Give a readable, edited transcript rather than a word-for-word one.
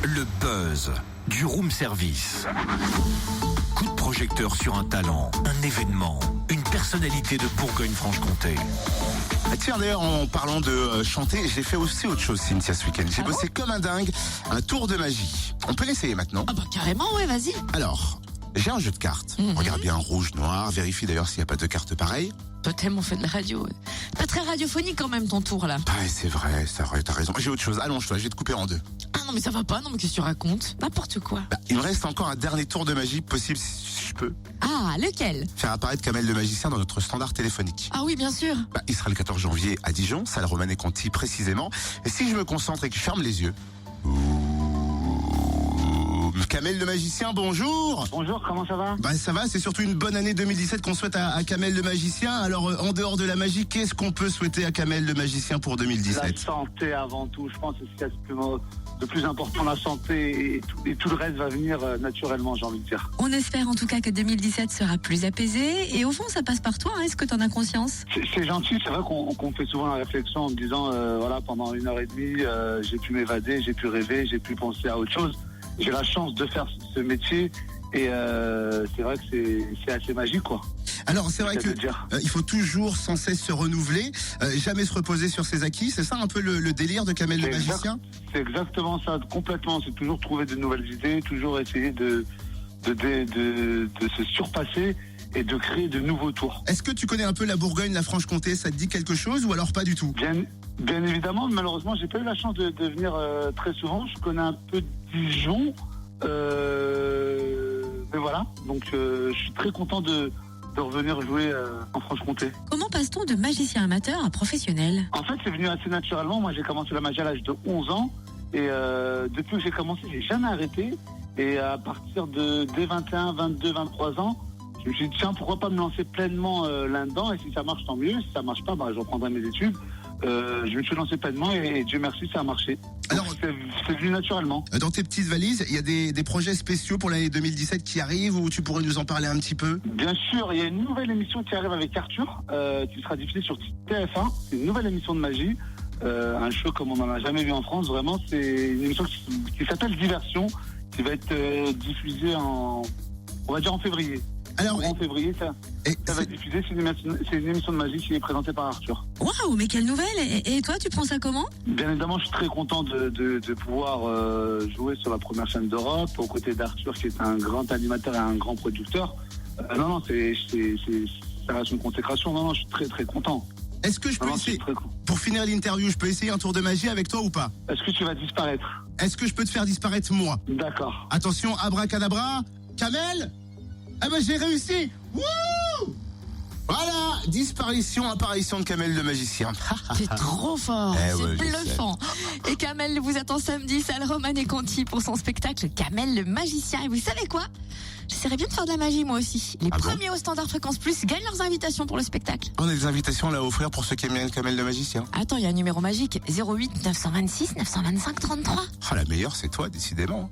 Le buzz du room service. Coup de projecteur sur un talent, un événement, une personnalité de Bourgogne-Franche-Comté. Ah tiens, d'ailleurs, en parlant de chanter, j'ai fait aussi autre chose, Cynthia, ce week-end. J'ai bossé comme un dingue, un tour de magie. On peut l'essayer maintenant. Ah bah carrément, ouais, vas-y. Alors, j'ai un jeu de cartes. Regarde bien, rouge, noir. Vérifie d'ailleurs s'il n'y a pas de cartes pareilles. Toi, tellement fait de la radio. Pas très radiophonique quand même ton tour là. Ah, c'est vrai, t'as raison. J'ai autre chose. Allonge-toi, je vais te couper en deux. Ah non mais ça va pas, non mais qu'est-ce que tu racontes? N'importe quoi. Il me reste encore un dernier tour de magie possible si je peux. Ah, lequel? Faire apparaître Kamel le magicien dans notre standard téléphonique. Ah oui, bien sûr. Il sera le 14 janvier à Dijon, salle Romanée Conti précisément. Et si je me concentre et que je ferme les yeux... Kamel le magicien, bonjour. Bonjour, comment ça va? Ça va, c'est surtout une bonne année 2017 qu'on souhaite à Kamel le magicien. Alors en dehors de la magie, qu'est-ce qu'on peut souhaiter à Kamel le magicien pour 2017? La santé avant tout, je pense que c'est ce qu'il y a de plus important, la santé, et tout le reste va venir naturellement, j'ai envie de dire. On espère en tout cas que 2017 sera plus apaisé, et au fond ça passe par toi, hein. Est-ce que tu en as conscience? C'est gentil, c'est vrai qu'on fait souvent la réflexion en me disant, voilà, pendant 1h30, j'ai pu m'évader, j'ai pu rêver, j'ai pu penser à autre chose. J'ai la chance de faire ce métier et c'est vrai que c'est assez magique, quoi. Alors c'est vrai que il faut toujours sans cesse se renouveler, jamais se reposer sur ses acquis. C'est ça un peu le délire de Kamel le magicien? C'est exactement ça, complètement. C'est toujours trouver de nouvelles idées, toujours essayer de se surpasser et de créer de nouveaux tours. Est-ce que tu connais un peu la Bourgogne, la Franche-Comté? Ça te dit quelque chose ou alors pas du tout? Bien évidemment, malheureusement, j'ai pas eu la chance de venir très souvent. Je connais un peu Dijon, mais voilà. Donc, je suis très content de revenir jouer en Franche-Comté. Comment passe-t-on de magicien amateur à professionnel? En fait, c'est venu assez naturellement. Moi, j'ai commencé la magie à l'âge de 11 ans. Et depuis que j'ai commencé, j'ai jamais arrêté. Et à partir dès 21, 22, 23 ans, je me suis dit, tiens, pourquoi pas me lancer pleinement là-dedans? Et si ça marche, tant mieux. Si ça marche pas, je reprendrai mes études. Je me suis lancé pleinement et Dieu merci, ça a marché. Alors, c'est venu naturellement. Dans tes petites valises, il y a des projets spéciaux pour l'année 2017 qui arrivent, ou tu pourrais nous en parler un petit peu? Bien sûr, il y a une nouvelle émission qui arrive avec Arthur, qui sera diffusée sur TF1. C'est une nouvelle émission de magie, un show comme on n'en a jamais vu en France. Vraiment, c'est une émission qui s'appelle Diversion, qui va être diffusée on va dire en février. Alors, en février, ça va être diffusé. C'est une émission de magie qui est présentée par Arthur. Waouh, mais quelle nouvelle! Et toi, tu prends ça comment? Bien évidemment, je suis très content de pouvoir jouer sur la première chaîne d'Europe, aux côtés d'Arthur, qui est un grand animateur et un grand producteur. Non, ça reste une consécration. Non, je suis très très content. Est-ce que je peux essayer, pour finir l'interview, je peux essayer un tour de magie avec toi ou pas? Est-ce que tu vas disparaître? Est-ce que je peux te faire disparaître moi? D'accord. Attention, abracadabra, Kamel! J'ai réussi! Wouh! Voilà, apparition de Kamel le magicien. C'est trop fort, c'est bluffant. Et Kamel vous attend samedi, salle Romanée Conti, pour son spectacle Kamel le magicien. Et vous savez quoi? J'essaierais bien de faire de la magie moi aussi. Les premiers au Standard Fréquence Plus gagnent leurs invitations pour le spectacle. On a des invitations là à offrir pour ceux qui aiment bien le Kamel le magicien. Attends, il y a un numéro magique, 08 926 925 33. La meilleure c'est toi, décidément.